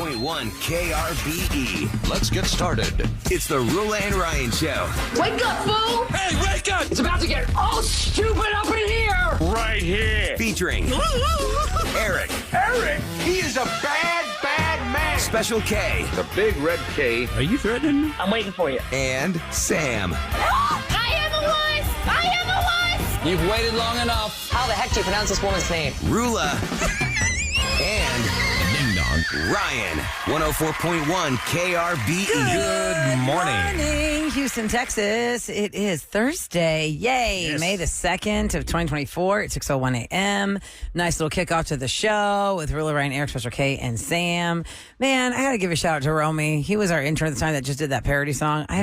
104.1 KRBE. Let's get started. It's the Roula and Ryan Show. Wake up, fool! Hey, wake up! It's about to get all stupid up in here! Right here. Featuring Eric. Eric, he is a bad, bad man. Special K. The big red K. Are you threatening me? I'm waiting for you. And Sam. I am a wuss! I am a wuss! You've waited long enough. How the heck do you pronounce this woman's name? Roula. And Ding dong. Ryan. 104.1 KRBE. Good morning. Houston, Texas. It is Thursday. Yay. Yes. May the 2nd of 2024 at 6:01 a.m. Nice little kickoff to the show with Roula, Ryan, Eric, Special K, and Sam. Man, I got to give a shout out to Romy. He was our intern at the time that just did that parody song. We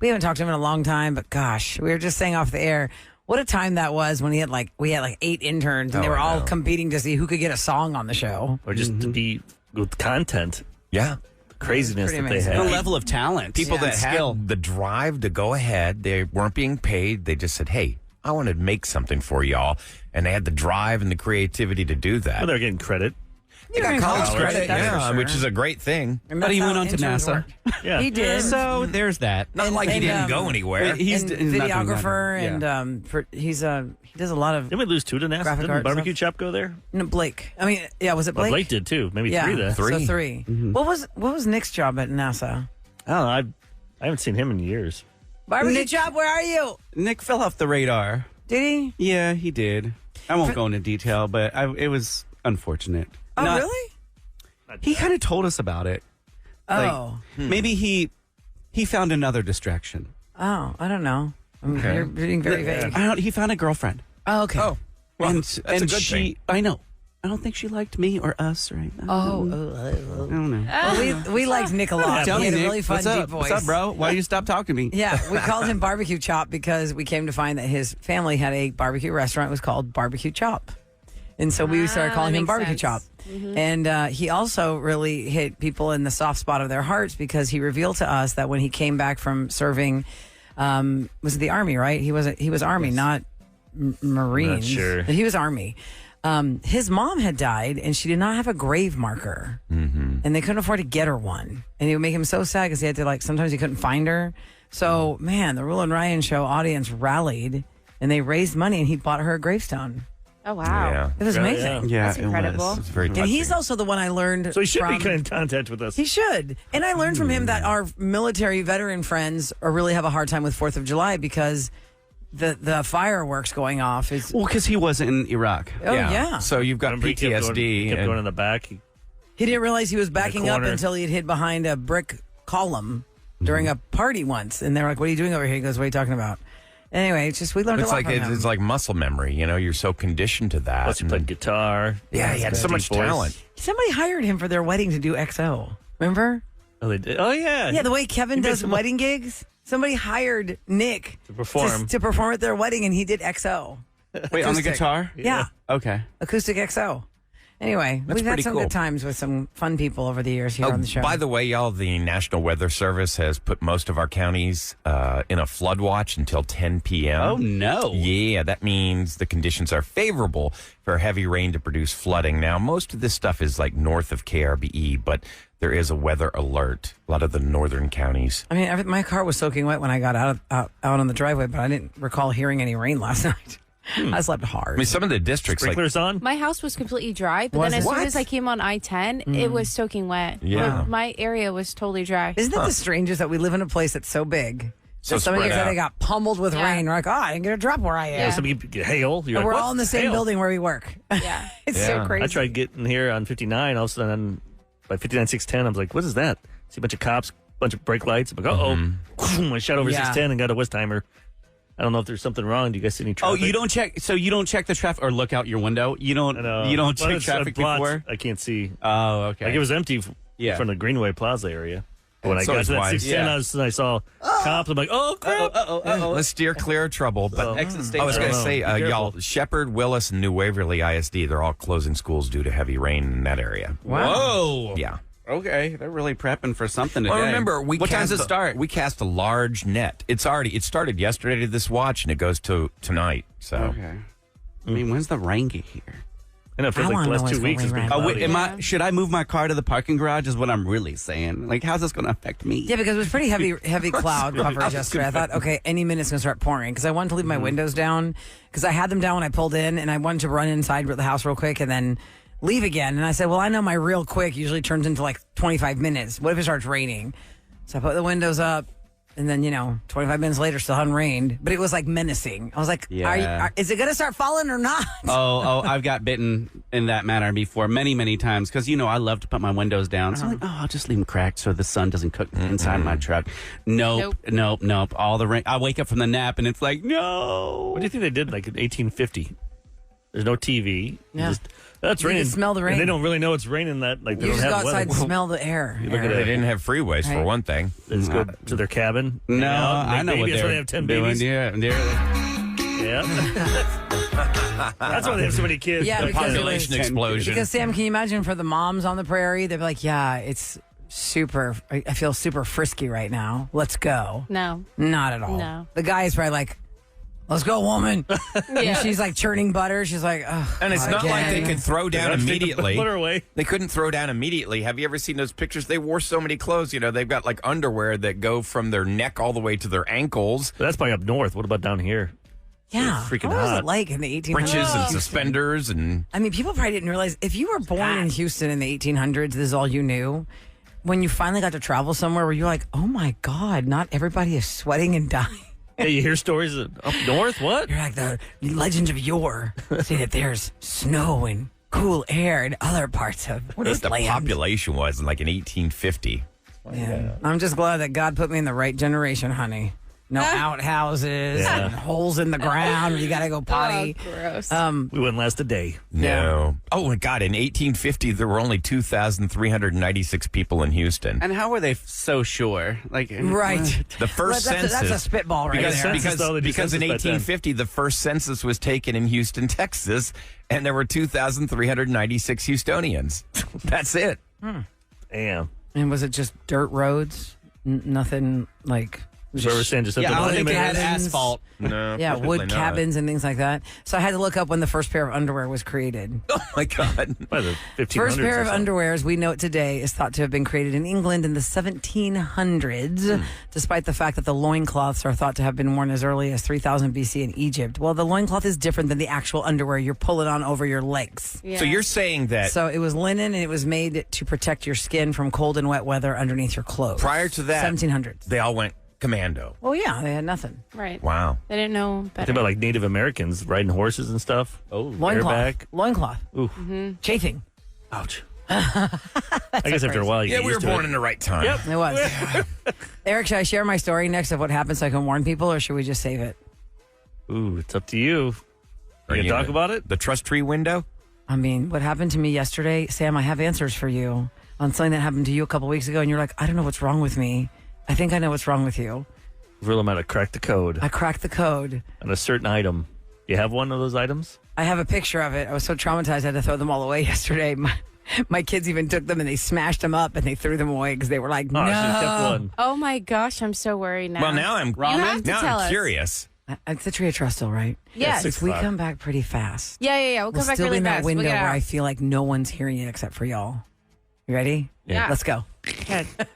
haven't talked to him in a long time, but gosh, we were just saying off the air, what a time that was when we had like 8 interns and they were all competing to see who could get a song on the show. Or just to be with content. Yeah. Craziness Pretty that they amazing. had. The level of talent. People that skill. had the drive to go ahead, they weren't being paid. They just said, hey, I want to make something for y'all. And they had the drive and the creativity to do that. Well, they're getting credit. They got college credit, that's for sure. which is a great thing. And But that's he how went on to interns NASA. work. Yeah. He did. So there's that. Not like he didn't go anywhere. He's and not doing that. videographer Yeah. and he does a lot of Didn't we lose 2 to NASA? Graphic Didn't art Barbecue stuff. Chop go there? no, Blake. I mean, yeah, was it Well, Blake? Blake did too. Maybe 3 there. Three. So 3. What was Nick's job at NASA? I don't know. I haven't seen him in years. Barbecue Chop, where are you? Nick fell off the radar. Did he? Yeah, he did. I won't go into detail, but it was unfortunate. Oh, Not- really? He kind of told us about it. Oh. Maybe he found another distraction. Oh, I don't know. I mean, Okay. you're being very vague. He found a girlfriend. Oh, okay. Oh, well, and that's and a good she, thing. I know. I don't think she liked me or us right now. I don't know. Well, we liked Nick a lot. Tell He me, had a Nick, really fun, what's up? deep voice. What's up, bro? Why you stop talking to me? Yeah, we called him Barbecue Chop because we came to find that his family had a barbecue restaurant. It was called Barbecue Chop. And so we started calling him makes Barbecue sense. Chop. And he also really hit people in the soft spot of their hearts because he revealed to us that when he came back from serving, was it the Army, right? He was Army, not Marines. Not sure. But he was Army. His mom had died and she did not have a grave marker. And they couldn't afford to get her one. And it would make him so sad because he had to sometimes he couldn't find her. So, man, the Roula and Ryan show audience rallied and they raised money and he bought her a gravestone. Oh, wow. Yeah. It was Yeah, amazing. Yeah, That's it incredible. was. It's very touching. And he's also the one I learned So he should from. be in contact with us. He should. And I learned from him that our military veteran friends really have a hard time with 4th of July because the fireworks going off is. Well, because he wasn't in Iraq. Oh, yeah. So you've got Remember he kept PTSD. He kept and- going in the back. He didn't realize he was backing up corner. until he had hid behind a brick column during a party once. And they're like, what are you doing over here? He goes, what are you talking about? Anyway, it's just we learned It's a lot like from him. it's like muscle memory. You're so conditioned to that. Plus he And played guitar. yeah, he had so much Deep voice. talent. Somebody hired him for their wedding to do XO. Remember? Oh, they did. Oh, yeah. Yeah, the way Kevin He made does some- wedding gigs. Somebody hired Nick To perform. to perform at their wedding, and he did XO. Wait, on the Acoustic. guitar? Yeah, Okay. acoustic XO. Anyway, That's we've had pretty some cool. good times with some fun people over the years here on the show. By the way, y'all, the National Weather Service has put most of our counties in a flood watch until 10 p.m. Oh, no. Yeah, that means the conditions are favorable for heavy rain to produce flooding. Now, most of this stuff is like north of KRBE, but there is a weather alert. A lot of the northern counties. I mean, my car was soaking wet when I got out on the driveway, but I didn't recall hearing any rain last night. I slept hard. I mean, some of the districts, like Sprinklers on? My house was completely dry, but Was then as it? soon What? as I came on I-10, it was soaking wet. Yeah. Like, my area was totally dry. Isn't it the strangest that we live in a place that's so big? So that somebody spread said out. they got pummeled with Yeah. rain. We're like, oh, I didn't get a drop where I am. Yeah. Some people get hail. You're And like, we're what? all in the same Hail. building where we work. Yeah. It's Yeah. so crazy. I tried getting here on 59. All of a sudden, by 59-610, I was like, what is that? See a bunch of cops, bunch of brake lights. I'm like, uh-oh. I shot over Yeah. 610 and got a Westheimer. I don't know if there's something wrong. Do you guys see any Oh, traffic? you don't check. So you don't check the traffic or look out your window. You don't. I know. You don't Well, check it's traffic blocked. before. I can't see. Oh, okay. Like it was empty Yeah. from the Greenway Plaza area. But when I So got is to that wise. 610, I saw cops. I'm like, oh, crap. let's steer clear of trouble. But Exit state. I was going to Oh, say, be careful. y'all, Shepherd, Willis, and New Waverly ISD, they're all closing schools due to heavy rain in that area. Whoa. Yeah. Okay, they're really prepping for something today. Well, remember, what time does it start? We cast a large net. It started yesterday to this watch, and it goes to tonight. So Okay. I mean, when's the rain get here? I know, it feels I like the wanna know last when 2 it's weeks has gonna been rain. cloudy. Should I move my car to the parking garage? Is what I'm really saying. Like, how's this going to affect me? Yeah, because it was pretty heavy cloud coverage yesterday. I thought, okay, any minute's going to start pouring because I wanted to leave my windows down because I had them down when I pulled in and I wanted to run inside the house real quick and then leave again. And I said, well, I know my real quick usually turns into like 25 minutes. What if it starts raining? So I put the windows up. And then, 25 minutes later, still hadn't rained. But it was like menacing. I was like, Yeah. is it going to start falling or not? Oh, I've got bitten in that manner before many, many times. Because, I love to put my windows down. So I'm like, I'll just leave them cracked so the sun doesn't cook inside my truck. Nope. All the rain. I wake up from the nap and it's like, no. What do you think they did like in 1850? There's no TV. Yeah. That's You raining. can smell the rain. And they don't really know it's raining that. Like they You don't just have go outside weather. and smell the air. You look at They it. didn't have freeways for Right. one thing. They just go to their cabin. No, hang out, make I know what babies. That's why they're they have 10 doing. babies. Yeah. That's why they have so many kids. Yeah, The because population explosion. Because, Sam, can you imagine for the moms on the prairie? They'd be like, yeah, it's super, I feel super frisky right now. Let's go. No. Not at all. No. The guy is probably like, let's go, woman. And she's like churning butter. She's like, oh. And it's not like they could throw down Let's take the immediately. butter away. They couldn't throw down immediately. Have you ever seen those pictures? They wore so many clothes. They've got like underwear that go from their neck all the way to their ankles. But that's probably up north. What about down here? Yeah. It's freaking what was hot. it like in the 1800s? Breeches and suspenders and I mean, people probably didn't realize if you were born in Houston in the 1800s, this is all you knew. When you finally got to travel somewhere where you're like, oh my God, not everybody is sweating and dying. Yeah, you hear stories of up north. What? You're like the legends of yore say that there's snow and cool air in other parts of what this the land. population was in 1850. Yeah. I'm just glad that God put me in the right generation, honey. No outhouses and holes in the ground where you got to go potty. Oh, gross. We wouldn't last a day. No. Oh my God! In 1850, there were only 2,396 people in Houston. And how were they so sure? Like, Right. The first That's census. a spitball right because, there. Census, though, they do because in census back then. 1850, the first census was taken in Houston, Texas, and there were 2,396 Houstonians. That's it. Damn. And was it just dirt roads? Nothing like... So we're saying just yeah, I don't think they cabins. had asphalt. No. Yeah, probably wood not. cabins and things like that. So I had to look up when the first pair of underwear was created. Oh my God. By the 1500s. First pair or of so. underwear, as we know it today, is thought to have been created in England in the 1700s, despite the fact that the loincloths are thought to have been worn as early as 3000 BC in Egypt. Well, the loincloth is different than the actual underwear you're pulling on over your legs. Yeah. So you're saying that So it was linen and it was made to protect your skin from cold and wet weather underneath your clothes. prior to that, 1700s. they all went commando. Well, yeah, they had nothing. Right. Wow. They didn't know Think better. about like Native Americans riding horses and stuff. Oh, Loincloth. bareback. Loincloth. Ooh. Chafing. Ouch. I guess after a while you Yeah, get we were used to born it. in the right time. Yep. It was. Eric, should I share my story next of what happened so I can warn people, or should we just save it? Ooh, it's up to you. Are You you gonna talk gonna- about it? The trust tree window? I mean, what happened to me yesterday, Sam, I have answers for you on something that happened to you a couple weeks ago, and you're like, I don't know what's wrong with me. I think I know what's wrong with you. Really might have cracked the code I cracked the code. on a certain item. You have one of those items? I have a picture of it. I was so traumatized I had to throw them all away yesterday. My kids even took them and they smashed them up and they threw them away because they were like, Oh, I should have kept no. one. Oh my gosh, I'm so worried now. Well, now I'm You have to now tell I'm us. curious. It's the tree of trust, all right? Yes. Six If we o'clock. come back pretty fast, Yeah. We'll come back still really be in that fast. window We'll get where out. I feel like no one's hearing it except for y'all. You ready? Yeah. Let's go. Good. Time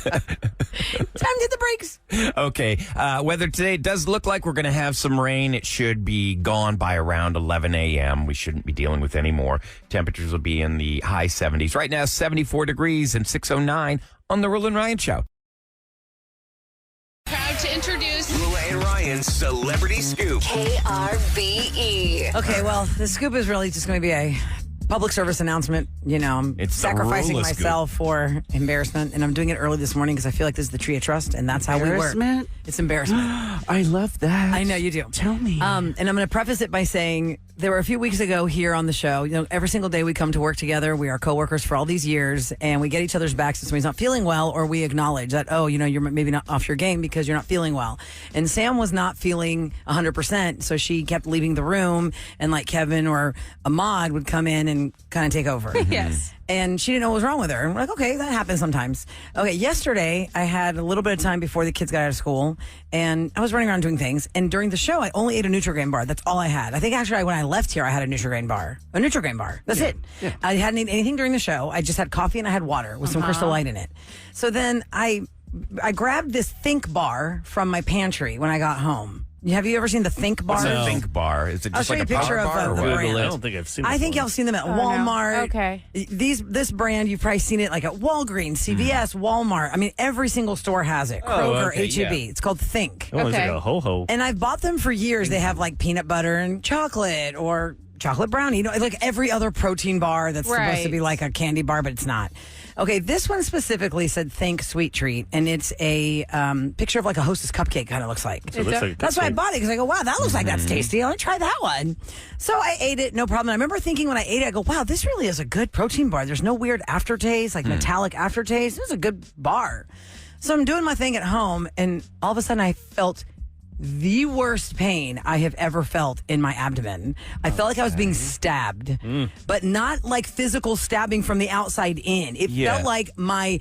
to hit the brakes. Okay. Weather today does look like we're going to have some rain. It should be gone by around 11 a.m. We shouldn't be dealing with any more. Temperatures will be in the high 70s. Right now, 74 degrees and 6:09 on the Roula and Ryan Show. Proud to introduce Roula and Ryan's Celebrity Scoop. KRBE. Okay, well, the scoop is really just going to be a public service announcement. You know, I'm It's the sacrificing Roula scoop. myself for embarrassment, and I'm doing it early this morning because I feel like this is the tree of trust, and that's how we work. Embarrassment? It's embarrassment. I love that. I know you do. Tell me. And I'm going to preface it by saying there were a few weeks ago here on the show. You know, every single day we come to work together. We are coworkers for all these years, and we get each other's backs if somebody's not feeling well, or we acknowledge that, oh, you know, you're maybe not off your game because you're not feeling well. And Sam was not feeling 100%, so she kept leaving the room, and like Kevin or Ahmad would come in and kind of take over. Yes. And she didn't know what was wrong with her. And we're like, okay, that happens sometimes. Okay, yesterday I had a little bit of time before the kids got out of school, and I was running around doing things. And during the show, I only ate a Nutri-Grain bar. That's all I had. I think actually when I left here, I had a Nutri-Grain bar. A Nutri-Grain bar. That's it. Yeah. I hadn't eaten anything during the show. I just had coffee and I had water with some Crystal Light in it. So then I grabbed this Think bar from my pantry when I got home. Have you ever seen the Think bar? What's a Think bar? Is it I'll just show like you a a picture power of bar or the what? brand. I don't think I've seen. I think y'all seen them at Walmart. No. Okay. This brand, you've probably seen it like at Walgreens, CVS, Walmart. I mean, every single store has it. Kroger, okay, HEB. yeah. It's called Think. Oh, it's like Okay. a ho-ho. And I've bought them for years. They have like peanut butter and chocolate or chocolate brownie. You know, like every other protein bar that's supposed to Right. be like a candy bar, but it's not. Okay, this one specifically said Think Sweet Treat, and it's a picture of like a Hostess cupcake, kind of looks like. So it looks like That's why I bought it, because I go, wow, that looks like that's tasty. I'll try that one. So I ate it, no problem. I remember thinking when I ate it, I go, wow, this really is a good protein bar. There's no weird aftertaste, like metallic aftertaste. It was a good bar. So I'm doing my thing at home, and all of a sudden I felt the worst pain I have ever felt in my abdomen. I felt like I was being stabbed, but not like physical stabbing from the outside in. It felt like my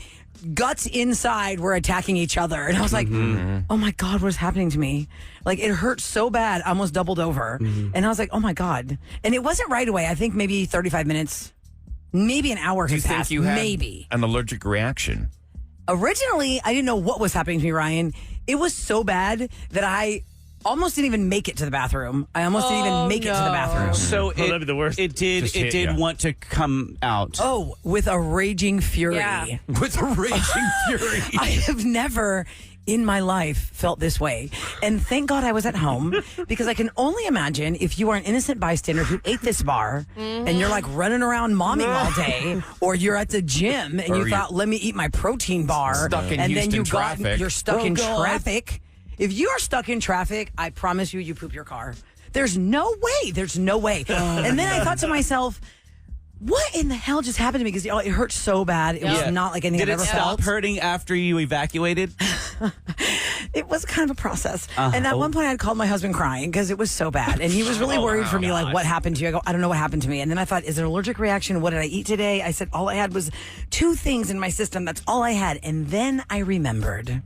guts inside were attacking each other. And I was like, oh my God, what is happening to me? Like, it hurt so bad, I almost doubled over. And I was like, oh my God. And it wasn't right away. I think maybe 35 minutes, maybe an hour Do you has think passed. you had Maybe. an allergic reaction? Originally, I didn't know what was happening to me, Ryan. It was so bad that I almost didn't even make it to the bathroom. I almost didn't even make it to the bathroom. So that'd be the worst. It did. Just It hit did ya. want to come out. Oh, with a raging fury. Yeah. With a raging fury. I have never in my life felt this way. And thank God I was at home, because I can only imagine if you are an innocent bystander who ate this bar and you're like running around momming all day, or you're at the gym and Or you you're thought, let me eat my protein bar. Stuck in and then Houston you traffic. you're stuck Oh, in God. traffic. If you are stuck in traffic, I promise you poop your car. There's no way. There's no way. And then I thought to myself, what in the hell just happened to me? Because it hurt so bad. It was not like anything Did I've it ever stop felt. hurting after you evacuated? It was kind of a process. And at one point, I had called my husband crying because it was so bad. And he was really worried for me, like, what happened to you? I go, I don't know what happened to me. And then I thought, is it an allergic reaction? What did I eat today? I said, all I had was 2 things in my system. That's all I had. And then I remembered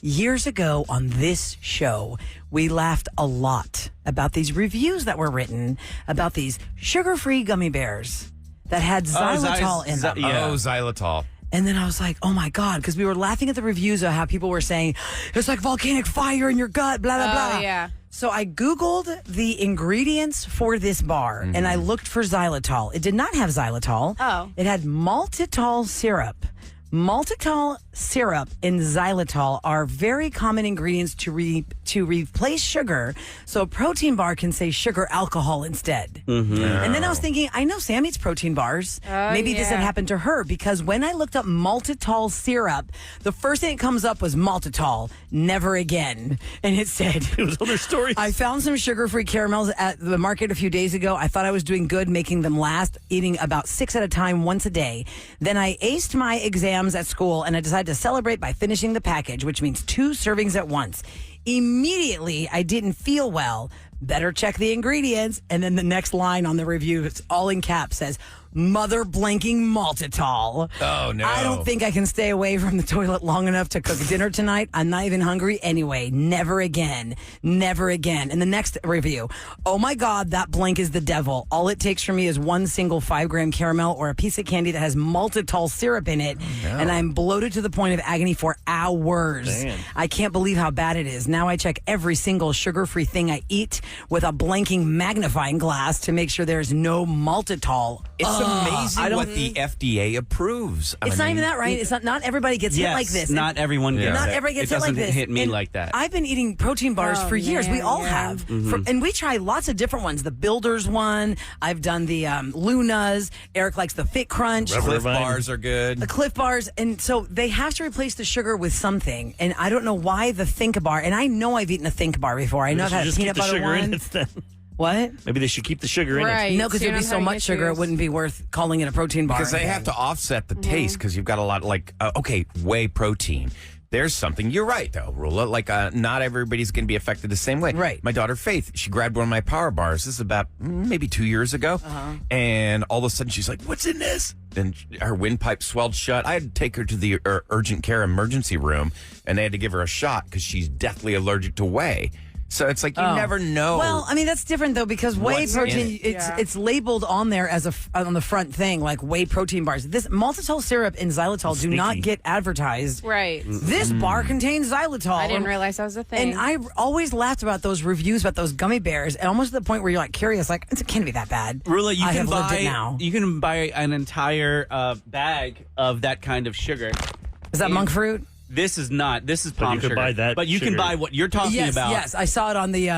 years ago on this show, we laughed a lot about these reviews that were written about these sugar-free gummy bears that had xylitol in them. Oh, xylitol. And then I was like, oh my God, because we were laughing at the reviews of how people were saying, it's like volcanic fire in your gut, blah, blah, blah. yeah. So I Googled the ingredients for this bar and I looked for xylitol. It did not have xylitol. Oh. It had maltitol syrup. Maltitol syrup and xylitol are very common ingredients to replace sugar, so a protein bar can say sugar alcohol instead. And then I was thinking, I know Sam eats protein bars. Maybe this had yeah. happened to her, because when I looked up maltitol syrup, the first thing that comes up was maltitol, never again. And it said, It was other stories. I found some sugar-free caramels at the market a few days ago. I thought I was doing good making them last, eating about 6 at a time once a day. Then I aced my exams at school and I decided to celebrate by finishing the package, which means 2 servings at once. Immediately, I didn't feel well. Better check the ingredients. And then the next line on the review, it's all in caps, says, mother blanking maltitol. Oh, no. I don't think I can stay away from the toilet long enough to cook dinner tonight. I'm not even hungry anyway. Never again. Never again. And the next review, oh my God, that blank is the devil. All it takes for me is 1 single 5-gram caramel or a piece of candy that has maltitol syrup in it. And I'm bloated to the point of agony for hours. Damn. I can't believe how bad it is. Now I check every single sugar-free thing I eat with a blanking magnifying glass to make sure there's no maltitol. It's amazing I don't- what the FDA approves. It's not even that, right? It's not everybody gets hit Yes, like this. not everyone gets Not it. everybody gets it hit like doesn't this. hit me And like that. I've been eating protein bars for years. We man, all yeah. have. And we try lots of different ones. The Builders one. I've done the Lunas. Eric likes the Fit Crunch. Rubber Cliff Vine. bars are good. The Cliff Bars. And so they have to replace the sugar with something. And I don't know why the Think Bar. And I know I've eaten a Think Bar before. I know I've They had should a just peanut keep the butter sugar in one. it then. What? Maybe they should keep the sugar in it. Right. No, because So you're there'd be not so having much sugar, it issues. wouldn't be worth calling it a protein bar. Because they have to offset the taste, because you've got a lot, like, okay, whey protein. there's something. You're right, though, Roula. Like, not everybody's going to be affected the same way. Right. My daughter, Faith, she grabbed one of my power bars. This is about maybe 2 years ago. And all of a sudden, she's like, what's in this? Then her windpipe swelled shut. I had to take her to the urgent care emergency room, and they had to give her a shot because she's deathly allergic to whey. So it's like you never know. Well, I mean that's different though because whey What's protein in it's labeled on there as on the front thing like whey protein bars. This maltitol syrup and xylitol do not get advertised. Right. This bar contains xylitol. I didn't realize that was a thing. And I always laughed about those reviews about those gummy bears, and almost to the point where you're like curious, like it can't be that bad. Rula, I have lived it now. you can buy an entire bag of that kind of sugar. Is that monk fruit? This is not. This is palm you can sugar. buy that but you can sugar. buy what you're talking about. Yes, I saw it on the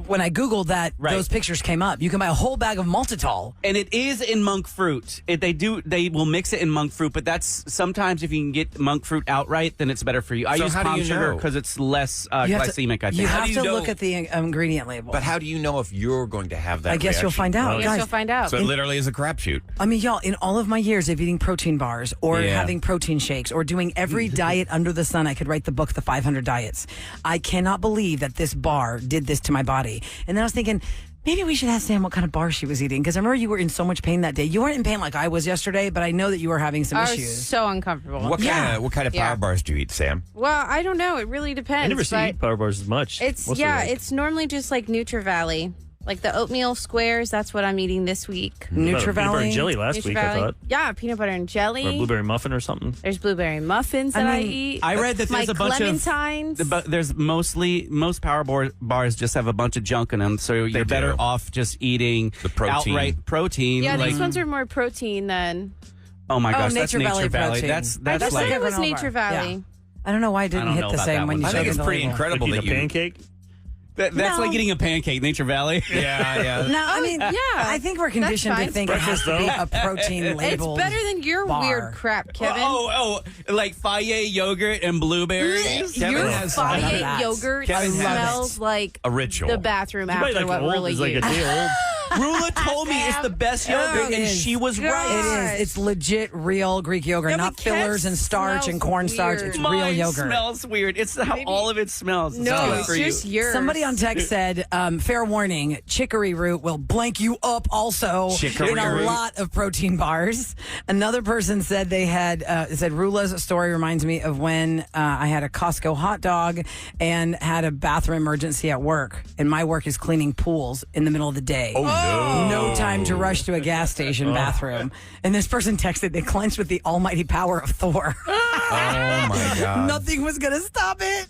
when I Googled that, Right. those pictures came up. You can buy a whole bag of maltitol. And it is in monk fruit. They will mix it in monk fruit, but that's sometimes if you can get monk fruit outright, then it's better for you. I So use how do palm you sugar know? because it's less You have to- glycemic. I think. You How have do you to know- look at the ingredient label. But how do you know if you're going to have that I guess you'll reaction? find out. I guess Guys, you'll find out. So it literally is a crapshoot. I mean, y'all, in all of my years of eating protein bars or Yeah. having protein shakes or doing every diet under the sun, I could write the book, The 500 Diets. I cannot believe that this bar did this to my body. And then I was thinking, maybe we should ask Sam what kind of bar she was eating because I remember you were in so much pain that day. You weren't in pain like I was yesterday, but I know that you were having some I was issues. so uncomfortable. What kind of Yeah. power bars do you eat, Sam? Well, I don't know. It really depends. I never see but you eat power bars as much. It's Mostly like- it's normally just like Nutri-Valley. Like the oatmeal squares, that's what I'm eating this week. Peanut butter Nutri-Valley. and jelly last week, I Nutri-Valley. thought. Yeah, peanut butter and jelly. Or a blueberry muffin or something. There's blueberry muffins that I mean, eat. I read that My there's a bunch clementines. of. There's most power bars just have a bunch of junk in them, so you're better do. off just eating The protein. outright protein. Yeah, like, these ones are more protein than. oh my gosh, that's Nature Valley Nature Valley. protein. That's I just like thought it was granola bar. Nature Valley. Yeah. I don't know why it didn't I don't hit know the about same that when one. you I showed think me it's the pretty label. incredible Like that eat a you. pancake. that's No. like eating a pancake. Nature Valley. Yeah. No, I mean, yeah, I think we're conditioned to fine. think it has to be a Breakfast, protein It's label. better than your bar. weird crap, Kevin. Like Fayet yogurt and blueberries. Kevin Your has- none of Fayet that. yogurt Kevin has smells like a ritual. the bathroom You buy after like what old, Roula it's like a used. day old. Rula told me it's the best yogurt, it and is. she was God. right. It is. It's legit real Greek yogurt, Yeah, not but Kev fillers and starch and smells cornstarch. weird. It's Mine real yogurt. smells weird. It's how all of it smells. It's No, good it's for just you. yours. Somebody on text said, fair warning, chicory root will blank you up also Chicory in a root. lot of protein bars. Another person said they had, said Roula's story reminds me of when I had a Costco hot dog and had a bathroom emergency at work. And my work is cleaning pools in the middle of the day. Oh, no. No time to rush to a gas station bathroom. And this person texted, they clenched with the almighty power of Thor. Oh, my God. Nothing was going to stop it.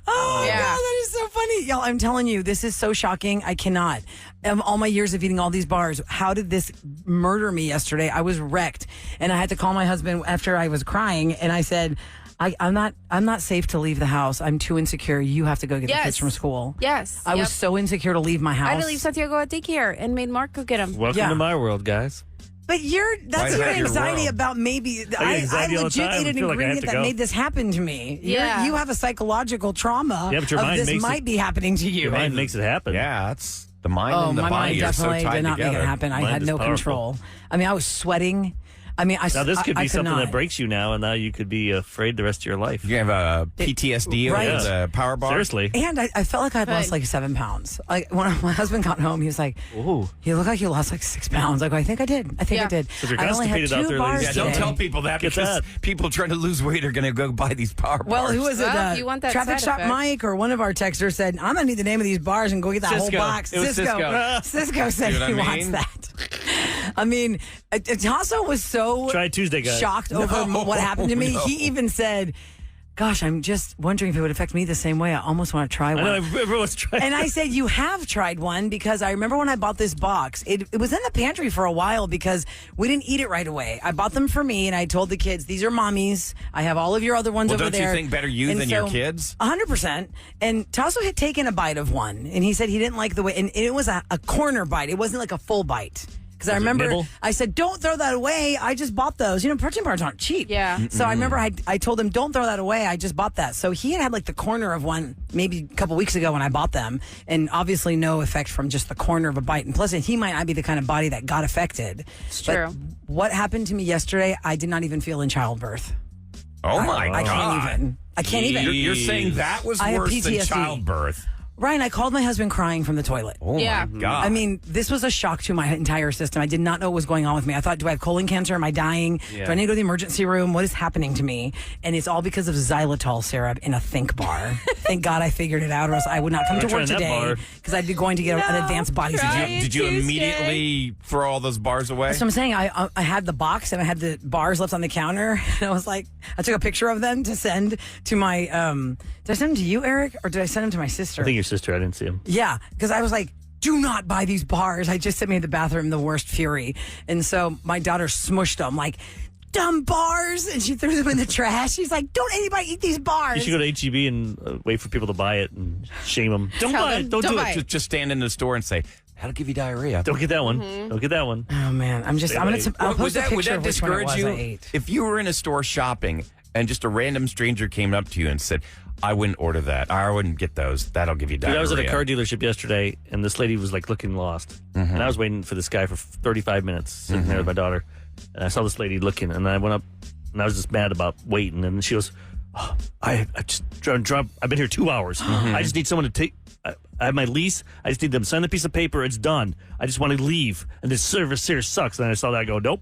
Oh, Yeah. God, that is so funny. Y'all, I'm telling you, this is so shocking. I cannot. All my years of eating all these bars, how did this murder me yesterday? I was wrecked. And I had to call my husband after I was crying. And I said, I'm not safe to leave the house. I'm too insecure. You have to go get the Yes. kids from school. Yes. I was so insecure to leave my I house. had to leave Santiago at daycare and made Mark go get him. Welcome Yeah. to my world, guys. But Why that's is your that your anxiety world? about maybe. I anxiety all the legit time. ate I an feel like I have ingredient to that go. made this happen to me. Yeah. You have a psychological trauma Yeah, but your of mind this makes might it- be happening to you. Your mind makes it happen. Yeah, it's the mind Oh, and the my body mind are so definitely tied did not together. make it happen. I Mind had is no powerful. control. I mean, I was sweating. I mean, Now this could I be something not. that breaks you now, and now you could be afraid the rest of your life. You have a PTSD Right. over the power bar? Seriously. And I felt like I'd lost Good. like 7 pounds. Like when my husband got home, he was like, Ooh. "You look like you lost like 6 pounds." I go, "I think I did. I think I Yeah. did." So if you're I only had constipated out 2 there, bars ladies Yeah, don't today. tell people that Get because that. people trying to lose weight are going to go buy these power Well, bars. who was it? Well, if you want that Traffic side Shop effect. Mike or one of our texters said, "I'm gonna need the name of these bars and go get that Cisco. whole box." It was Cisco. Cisco said See what he I wants mean? that. I mean, Tasso was so Try it Tuesday, guys. shocked over No, what happened to me. no. He even said, "Gosh, I'm just wondering if it would affect me the same way. I almost want to try I one." know everyone's trying. And I said, "You have tried one," because I remember when I bought this box, it was in the pantry for a while because we didn't eat it right away. I bought them for me, and I told the kids, "These are mommy's. I have all of your other ones Well, over don't you there." think better you than your kids? 100%. And Tasso had taken a bite of one, and he said he didn't like the way, and it was a corner bite. It wasn't like a full bite. Because I Was it remember nibble? I said, "Don't throw that away. I just bought those. You know, protein bars aren't cheap." Yeah. So I remember I told him, "Don't throw that away. I just bought that." So he had like the corner of one maybe a couple weeks ago when I bought them, and obviously no effect from just the corner of a bite. And plus, he might not be the kind of body that got affected. It's But true. what happened to me yesterday, I did not even feel in childbirth. Oh, my I God. I can't even. You're saying that was I have worse than PTSD. childbirth. Ryan, I called my husband crying from the toilet. Oh, Yeah. my God. I mean, this was a shock to my entire system. I did not know what was going on with me. I thought, do I have colon cancer? Am I dying? Yeah. Do I need to go to the emergency room? What is happening to me? And it's all because of xylitol syrup in a Think bar. Thank God I figured it out, or else I would not come to work trying that today bar. because I'd be going to get an advanced body surgery. Did you immediately throw all those bars away? That's what I'm saying. I had the box and I had the bars left on the counter. And I was like, I took a picture of them to send to my, did I send them to you, Eric? Or did I send them to my sister? I think your sister. I didn't see him. Yeah, because I was like, do not buy these bars. I just sent me in the bathroom the worst fury. And so my daughter smushed them like, dumb bars. And she threw them in the trash. She's like, don't anybody eat these bars. You should go to HEB and wait for people to buy it and shame them. Don't Tell buy them, it. Don't don't do buy it. it. Just stand in the store and say, that'll give you diarrhea. Don't get that one. Mm-hmm. Don't get that one. Oh, man. I'm gonna I'll post a picture would that of which one it discourage was you I ate. if you were in a store shopping and just a random stranger came up to you and said, I wouldn't order that. I wouldn't get those. That'll give you diarrhea. Dude, I was at a car dealership yesterday, and this lady was like looking lost. And I was waiting for this guy for 35 minutes, sitting there with my daughter. And I saw this lady looking, and I went up, and I was just mad about waiting. And she goes, oh, I just I've been here 2 hours. I just need someone to take. I have my lease. I just need them to sign the piece of paper. It's done. I just want to leave. And this service here sucks. And I saw that. I go, nope,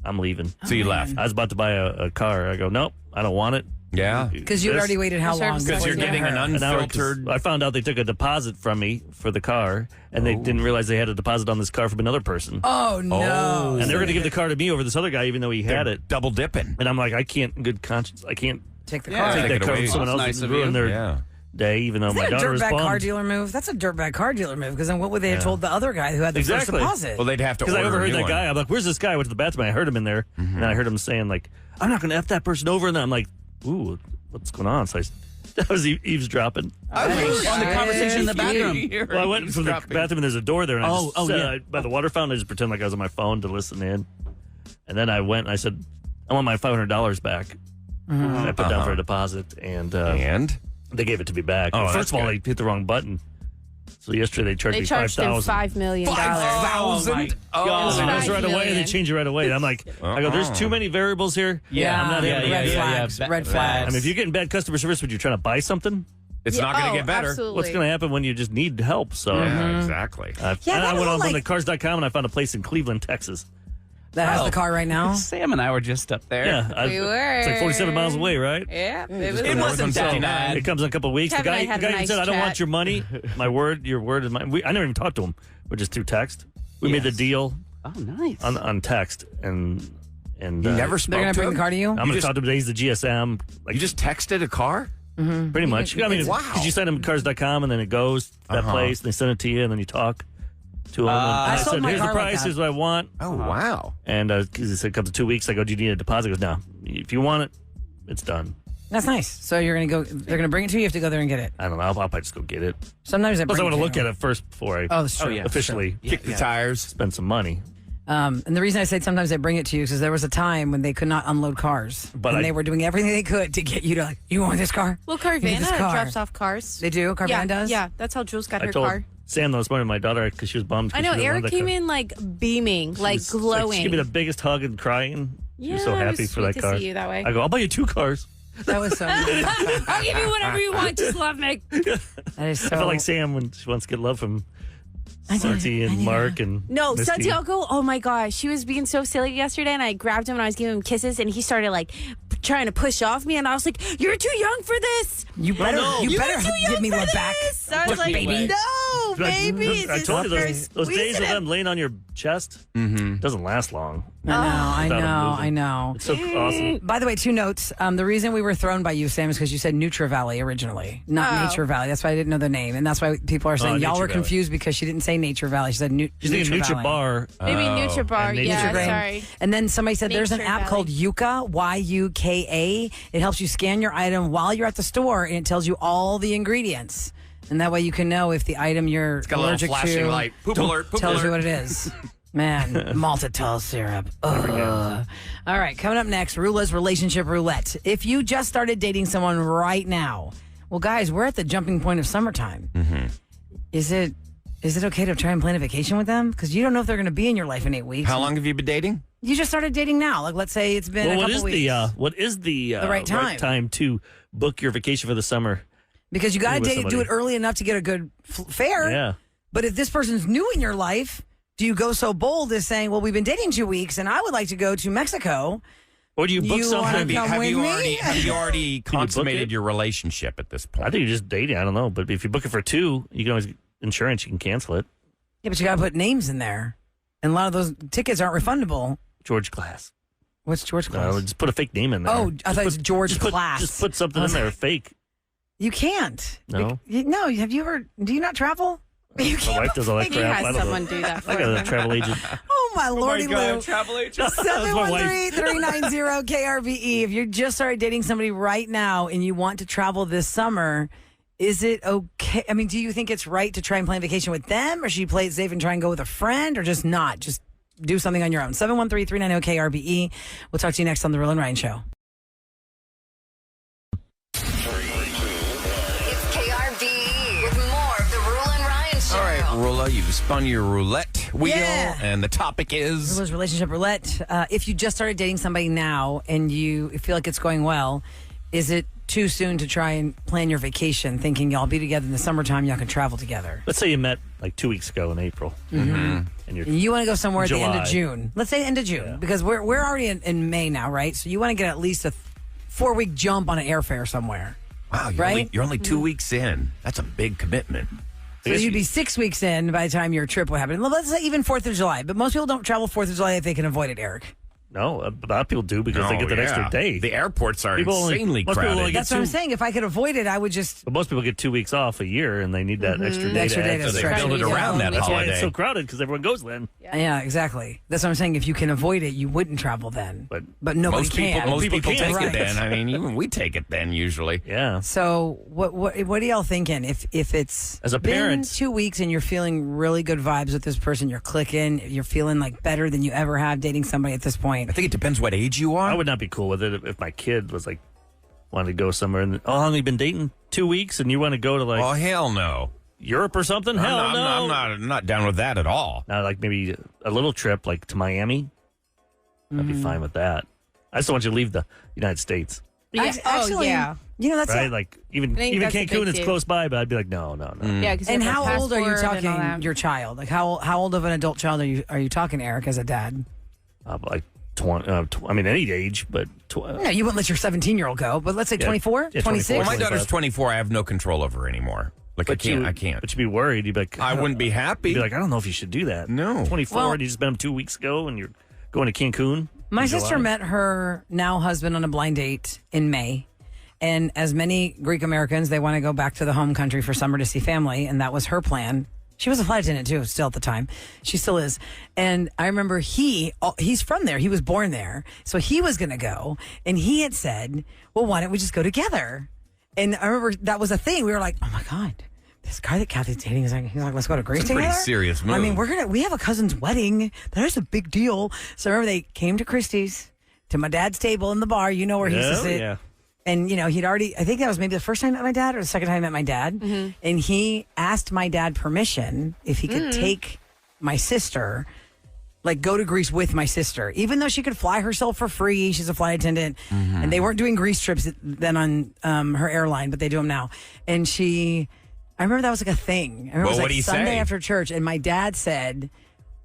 I'm leaving. So you left. I was about to buy a car. I go, nope, I don't want it. Yeah. Because you'd already waited how long? Because you're before you getting got an her? An hour, 'cause unfiltered. I found out they took a deposit from me for the car, and they didn't realize they had a deposit on this car from another person. Oh, no. And they were going to give the car to me over this other guy, even though he had it. Double dipping. And I'm like, I can't, in good conscience, I can't Take the Yeah. car. take take that it car away. from someone That's else nice and of ruin you. their Yeah. day, even though Isn't my that a daughter was dirtbag car bummed. dealer move? That's a dirtbag car dealer move. Because then what would they have told the other guy who had the Exactly. first deposit? Well, they'd have to Because order I overheard a new that one. guy. I'm like, where's this guy? I went to the bathroom, and I heard him in there, and I heard him saying, like, I'm not going to F that person over. And then I'm like, ooh, what's going on? So I was eavesdropping. On the conversation in the bathroom. Well, I went from the bathroom, and there's a door there, and I Oh, just oh, sat yeah. by the water fountain. I just pretend like I was on my phone to listen in. And then I went and I said, I want my $500 back. And I put down for a deposit, and they gave it to me back. Oh, First that's of all, good. they hit the wrong button. So yesterday they charged They me charged him $5,000. $5 million. $5,000? Oh, was and it was $5 right away. million. They change it right away. I'm like, I go, there's too many variables here. I'm not red having it. flags. Red I flags. mean, if you're getting bad customer service when you're trying to buy something, It's not going to get better. Absolutely. what's going to happen when you just need help? So Yeah, exactly. Yeah, and that I went whole, on like- cars.com and I found a place in Cleveland, Texas. that has the car right now? Sam and I were just up there. Yeah, We were. It's like 47 miles away, right? Yeah, it was. It wasn't that bad. It comes in a couple of weeks. Kevin the and I guy, had the a guy nice said, "I don't chat. want your money. My word, your word is mine." I never even talked to him. We're just through text. We made the Yes. deal Oh, nice. on text, and You never spoke They're going to to bring him? the car to you? I'm going to just- talk to him today. He's the GSM. Like You just texted a car? pretty much. I mean, Wow. because you send them cars.com and then it goes to that place, and they send it to you, and then you talk to them. And I sold said, my "Here's the car like price. that. Here's what I want." Oh, wow. And because he said it comes in 2 weeks, I go, "Do you need a deposit?" He goes, "No. If you want it, it's done." That's nice. So you're going to go, they're going to bring it to you, you have to go there and get it. I don't know. I'll probably just go get it. Sometimes they Plus, I bring want to it look at it first before I Oh, that's true. officially Kick the tires. spend some money. And the reason I said sometimes they bring it to you is because there was a time when they could not unload cars. But and they were doing everything they could to get you to, like, you want this car? Well, You need this Carvana car. drops off cars. They do? Carvana yeah, does? Yeah, that's how Jules got I her told car. Sam this morning, my daughter, because she was bummed. 'cause I know. she didn't Eric love that came car. in like beaming, like She's like, glowing. she gave me the biggest hug and crying. She was so Yeah, it happy was for that sweet to car. see you that way. I go, I'll buy you 2 cars. That was so nice. I'll give you whatever you want. Just love me. That is so I feel like Sam when she wants to get love from Santi and Mark and No, Misty. Santiago, oh my gosh. She was being so silly yesterday, and I grabbed him and I was giving him kisses, and he started like trying to push off me, and I was like, "You're too young for this." You better, you better give me love back. So I was like, baby. "No, Like, baby." It's I just told you very those days of squeezing them laying on your chest doesn't last long. I Without 'em know, moving. I know. It's so awesome. By the way, 2 notes. The reason we were thrown by you, Sam, is because you said Nutra Valley originally, not Oh. Nature Valley. That's why I didn't know the name, and that's why people are saying y'all Nature were Valley. confused because she didn't say Nature Valley. She said She's thinking Nutra Nutra Valley. Bar. Maybe NutriBar. and Yeah, Nutri-Grain. sorry. And then somebody said there's an Nature app Valley. called Yuka, Yuka. It helps you scan your item while you're at the store, and it tells you all the ingredients. And that way you can know if the item you're Got a little allergic flashing to light. Poop alert. Poop tells alert. you what it is. Man, maltitol syrup. Ugh. All right, coming up next, Roula's Relationship Roulette. If you just started dating someone right now, well, guys, we're at the jumping point of summertime. Mm-hmm. Is it okay to try and plan a vacation with them? Because you don't know if they're going to be in your life in 8 weeks. How long have you been dating? You just started dating now. Like, let's say it's been a couple weeks. What is the right time to book your vacation for the summer? Because you got to do it early enough to get a good fare. Yeah. But if this person's new in your life, do you go so bold as saying, well, we've been dating 2 weeks and I would like to go to Mexico? Or do you book something? Have you already Can you book consummated it? your relationship at this point? I think you're just dating. I don't know. But if you book it for 2, you can always insurance. You can cancel it. Yeah, but you got to put names in there. And a lot of those tickets aren't refundable. George Class. What's George Class? No, just put a fake name in there. Oh, I thought it was George just Class. Just put something in there fake. You can't. No? No, have you ever, do you not travel? You My wife does all that You crap. I had don't someone know. do that for I got a travel agent. Oh, my lordy Lou. travel agent. 713-390-KRVE. If you just started dating somebody right now and you want to travel this summer, is it okay? I mean, do you think it's right to try and plan a vacation with them, or should you play it safe and try and go with a friend, or just not? Just do something on your own. 713-390-KRVE. We'll talk to you next on The Roula and Ryan Show. It's KRVE with more of the Roula and Ryan Show. All right, Roula, you've spun your roulette wheel, Yeah. and the topic is... Roula's relationship roulette. If you just started dating somebody now and you feel like it's going well, is it too soon to try and plan your vacation, thinking y'all be together in the summertime, y'all can travel together? Let's say you met like 2 weeks ago in April. Mm-hmm. And you're You want to go somewhere at the end of July. June. Let's say end of June, because we're already in May now, right? So you want to get at least a 4-week jump on an airfare somewhere. Wow, Right? you're only 2 weeks in. That's a big commitment. So you'd be 6 weeks in by the time your trip would happen. Well, let's say even 4th of July. But most people don't travel 4th of July if they can avoid it, Eric. No, a lot of people do because they get that extra day. The airports are People only- insanely most people crowded. only get That's what I'm saying. If I could avoid it, I would just... But most people get 2 weeks off a year, and they need that extra day. Extra day to so they stretch build it it. around that That's why holiday. it's so crowded because everyone goes then. Yeah, exactly. That's what I'm saying. If you can avoid it, you wouldn't travel then. But nobody most people, can. most People people can't. take Right. it then. I mean, even we take it then usually. Yeah. So what are y'all thinking? If it's As a been parent- 2 weeks and you're feeling really good vibes with this person, you're clicking, you're feeling like better than you ever have dating somebody at this point. I think it depends what age you are. I would not be cool with it if my kid was like, wanted to go somewhere and, how long have you been dating? 2 weeks and you want to go to like Oh hell no! Europe or something? Hell no. I'm not down with that at all. Now, like maybe a little trip like to Miami. I'd be fine with that. I just don't want you to leave the United States. Yeah. Actually, yeah. you know, that's Right? Like even think that's a Cancun, big it's too. close by, but I'd be like, no. Yeah, 'cause you And have how a old are you passport and all talking that. your child? Like how old of an adult child are you talking, Eric, as a dad? Like 20, I mean, any age, but No, you wouldn't let your 17-year-old go, but let's say 24, yeah, 26. 24. Well, my 25. daughter's 24. I have no control over her anymore. Like I can't. But you'd be worried. You'd be like, I wouldn't be happy. You'd be like, I don't know if you should do that. No. 24, Well- and you just met him 2 weeks ago, and you're going to Cancun. My in sister July. met her now husband on a blind date in May. And as many Greek Americans, they want to go back to the home country for summer to see family. And that was her plan. She was a flight attendant too, still at the time. She still is. And I remember he's from there. He was born there. So he was going to go. And he had said, well, why don't we just go together? And I remember that was a thing. We were like, oh my God. This guy that Kathy's dating he's like, let's go to Greece It's a pretty together. serious I mean, move. we have a cousin's wedding. That is a big deal. So I remember they came to Christie's, to my dad's table in the bar. You know where he used to sit. Yeah. And, you know, he'd already, I think that was maybe the first time I met my dad or the second time I met my dad. Mm-hmm. And he asked my dad permission if he could take my sister, like go to Greece with my sister, even though she could fly herself for free. She's a flight attendant. And they weren't doing Greece trips then on her airline, but they do them now. And I remember that was like a thing. I remember Well, it was what like did he Sunday say? after church. And my dad said,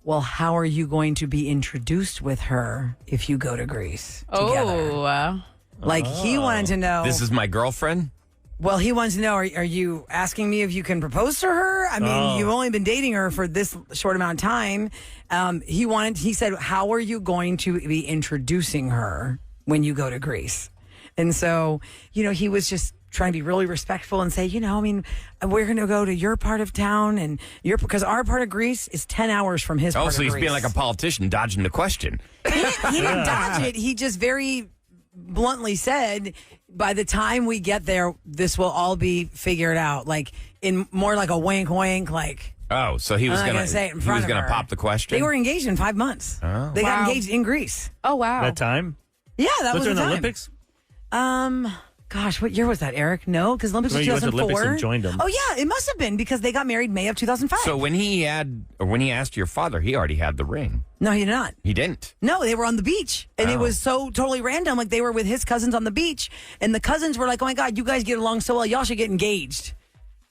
well, how are you going to be introduced with her if you go to Greece together? Oh. Like he wanted to know. This is my girlfriend. Well, he wants to know, are you asking me if you can propose to her? I mean, you've only been dating her for this short amount of time. He said, how are you going to be introducing her when you go to Greece? And so, you know, he was just trying to be really respectful and say, you know, I mean, we're going to go to your part of town and because our part of Greece is 10 hours from his part of So he's Greece. being like a politician, dodging the question. He didn't dodge it. He just very bluntly said, by the time we get there, this will all be figured out. Like in more like a wink, like. Oh, so he was I'm not going to say it in he front was of going to her. pop the question. They were engaged in 5 months. Oh. They got Wow. engaged in Greece. Oh, wow. That time? Yeah, that was during the the time. Olympics? Gosh, what year was that, Eric? No, because Olympics was Maybe you went to 2004. Olympics and joined them. Oh yeah, it must have been because they got married May of 2005. So when he asked your father, he already had the ring. No, he did not. He didn't. No, they were on the beach. And it was so totally random. Like, they were with his cousins on the beach. And the cousins were like, oh, my God, you guys get along so well. Y'all should get engaged.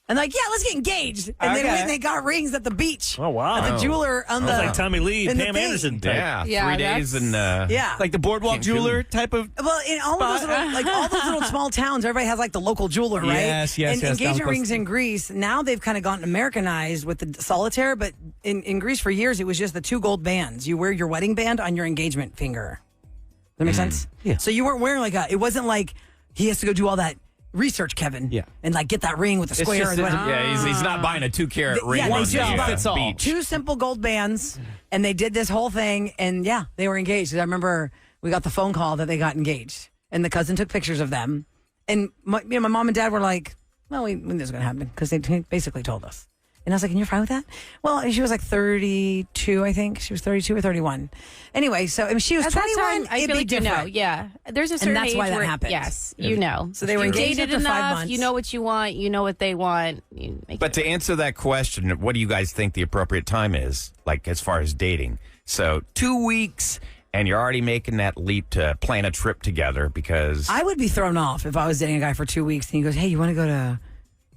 And they're like, yeah, let's get engaged. And they went and they got rings at the beach. Oh, wow. At the jeweler on the... like Tommy Lee, in the Pam thing. Anderson type. Yeah, 3 days and... yeah. Like the boardwalk jeweler type of. Well, in all of those little, like all those little small towns, everybody has like the local jeweler, right? Yes, And down engagement close. rings in Greece, now they've kind of gotten Americanized with the solitaire, but in Greece for years, it was just the 2 gold bands. You wear your wedding band on your engagement finger. Does that make sense? Yeah. So you weren't wearing it wasn't like he has to go do all that research, Kevin. Yeah. And like get that ring with the square. just- He's not buying a 2-carat ring yeah, on they just the fits all. beach. 2 simple gold bands, and they did this whole thing, and yeah, they were engaged. I remember we got the phone call that they got engaged, and the cousin took pictures of them, and my mom and dad were like, well, we knew this was going to happen, because they basically told us. And I was like, and you're fine with that? Well, she was like 32, I think. She was 32 or 31. Anyway, so I mean, she was At that 21. time, I it'd feel be like you different. know. Yeah. There's a certain that's age why that where, happened. yes, you know. So they were You engaged dated after 5 enough, months. you know what you want, you know what they want. You make But to answer that question, what do you guys think the appropriate time is, like as far as dating? So 2 weeks, and you're already making that leap to plan a trip together because... I would be thrown off if I was dating a guy for 2 weeks, and he goes, hey, you want to go to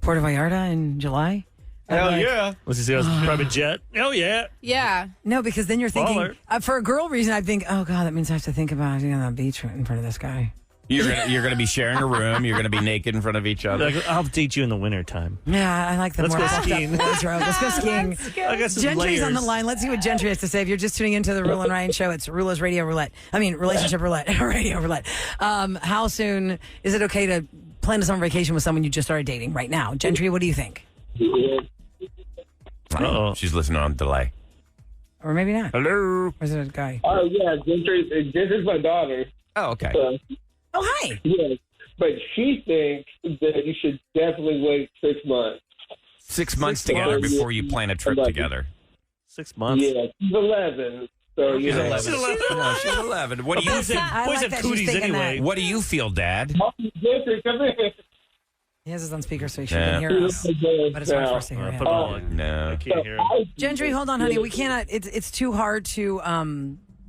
Puerto Vallarta in July? Hell yeah. Was he saying private jet? Oh, yeah. Yeah. No, because then you're thinking, Baller. for a girl reason, I think, oh, God, that means I have to think about being on the beach in front of this guy. You're gonna be sharing a room. You're gonna be naked in front of each other. Like, I'll date you in the wintertime. Yeah, I like the Let's more go puffed skiing. up wardrobe. Let's go skiing. I got some Gentry's layers. on the line. Let's see what Gentry has to say. If you're just tuning into the Roula and Ryan show, it's Roula's Radio Roulette. I mean, Relationship Roulette. Radio Roulette. How soon is it okay to plan a summer vacation with someone you just started dating right now? Gentry, what do you think? Uh-oh. She's listening on delay. Or maybe not. Hello. Or is it a guy? Oh, yeah, this is my daughter. Oh, okay. Oh, hi. Yes, but she thinks that you should definitely wait 6 months. 6 months together months. before you plan a trip together. 6 months. Yeah, she's 11. So, you know. She's 11. What do you Boys think? have, I boys like have that she's cooties thinking anyway. What do you feel, Dad? Gentry, come in. He has us on speaker so he should Yeah. hear us. But it's hard for us to hear him. Put it on. No. I can't hear him. Gentry, hold on, honey. We cannot. It's too hard to.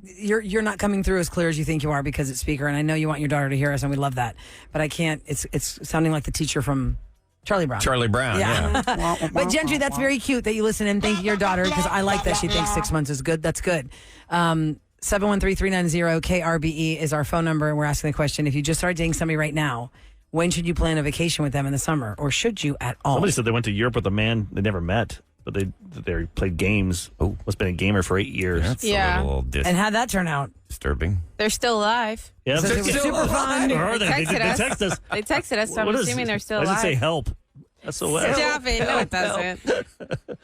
You're not coming through as clear as you think you are because it's speaker, and I know you want your daughter to hear us, and we love that. But I can't. It's sounding like the teacher from Charlie Brown. Charlie Brown. Yeah. But Gentry, that's very cute that you listen and thank your daughter because I like that she thinks 6 months is good. That's good. 713-390-KRBE is our phone number, and we're asking the question: if you just started dating somebody right now, when should you plan a vacation with them in the summer, or should you at all? Somebody said they went to Europe with a man they never met, but they played games. Oh, must been a gamer for 8 years. That's Yeah. a little And how'd that turn out? disturbing. They're still alive. Yeah, So it was super fun. Or are they? They texted us. text us. They texted us, so I'm What is assuming it? they're still Why does alive. it say help? SOS. Stop it. No, it doesn't.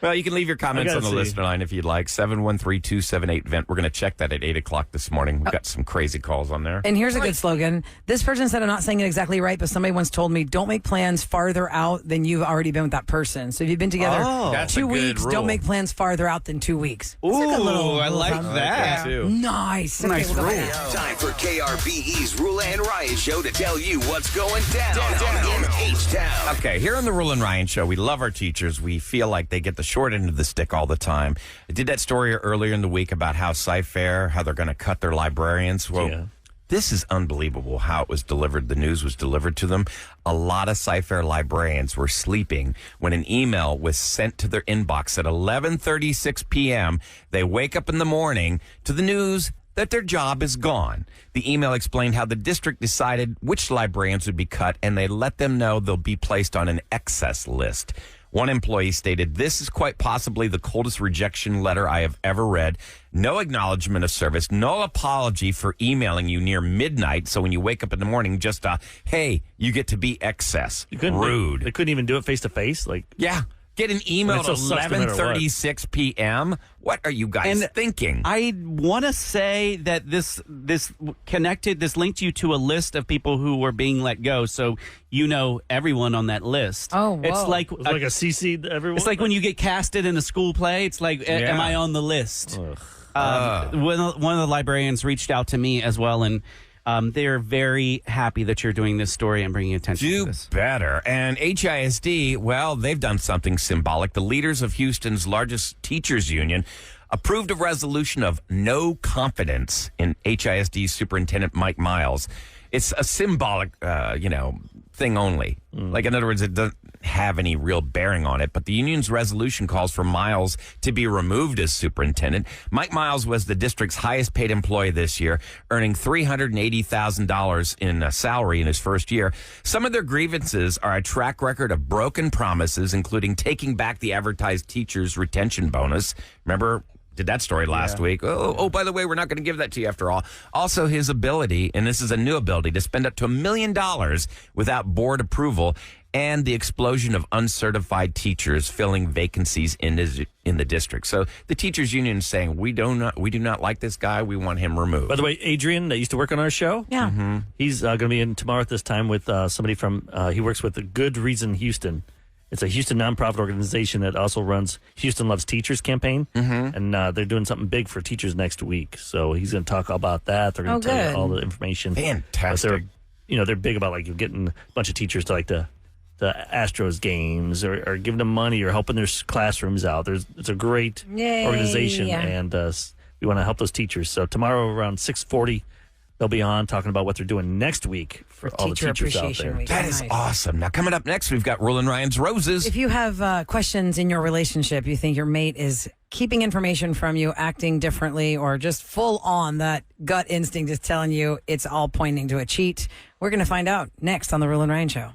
Well, you can leave your comments I on gotta the see. listener line if you'd like. 713-278-VENT. We're going to check that at 8 o'clock this morning. We've got some crazy calls on there. And here's a good slogan. This person said, I'm not saying it exactly right, but somebody once told me, don't make plans farther out than you've already been with that person. So if you've been together That's a 2 good weeks, rule. don't make plans farther out than 2 weeks. Ooh, That's a good little I like rule of thumb. that. too. Nice. Okay, Nice we'll go rule. back. Time for KRBE's Roula and Ryan show to tell you what's going down in H-Town. Okay, here on the Roula and Ryan show, we love our teachers. We feel like they get the short end of the stick all the time. I did that story earlier in the week about how Sci-Fair, how they're going to cut their librarians. Well, Yeah. this is unbelievable how it was delivered. The news was delivered to them. A lot of Sci-Fair librarians were sleeping when an email was sent to their inbox at 11:36 p.m. They wake up in the morning to the news that their job is gone. The email explained how the district decided which librarians would be cut, and they let them know they'll be placed on an excess list. One employee stated, "This is quite possibly the coldest rejection letter I have ever read. No acknowledgement of service, no apology for emailing you near midnight. So when you wake up in the morning, just hey, you get to be excess. You couldn't Rude. They couldn't even do it face to face. Like, Yeah. Get an email It at still sucks no matter what. 11:36 p.m. What are you guys thinking? I want to say that this linked you to a list of people who were being let go, so you know everyone on that list. Oh, whoa. It's like it was like a CC to everyone. it's like when you get casted in a school play. It's like, Yeah. am I on the list? One of the librarians reached out to me as well, and they're very happy that you're doing this story and bringing attention to Do this. better. And HISD, well, they've done something symbolic. The leaders of Houston's largest teachers union approved a resolution of no confidence in HISD Superintendent Mike Miles. It's a symbolic, thing only. Like, in other words, it doesn't have any real bearing on it, but the union's resolution calls for Miles to be removed as superintendent. Mike Miles was the district's highest paid employee this year, earning $380,000 in salary in his first year. Some of their grievances are a track record of broken promises, including taking back the advertised teachers' retention bonus. Remember, did that story last week. Oh, by the way, we're not going to give that to you after all. Also, his ability, and this is a new ability, to spend up to $1 million without board approval, and the explosion of uncertified teachers filling vacancies in the district. So the teachers union is saying, we do not like this guy. We want him removed. By the way, Adrian, that used to work on our show, he's going to be in tomorrow at this time with somebody from, he works with the Good Reason Houston. It's a Houston nonprofit organization that also runs Houston Loves Teachers campaign, and they're doing something big for teachers next week. So he's going to talk about that. They're going to tell you all the information. Fantastic. They're big about like getting a bunch of teachers to like the Astros games or giving them money or helping their classrooms out. It's a great organization, and we want to help those teachers. So tomorrow around 6:40. They'll be on talking about what they're doing next week for all the teachers out there. Week. That is awesome. Now, coming up next, we've got Roula and Ryan's Roses. If you have questions in your relationship, you think your mate is keeping information from you, acting differently, or just full on that gut instinct is telling you it's all pointing to a cheat, we're going to find out next on The Roula and Ryan Show.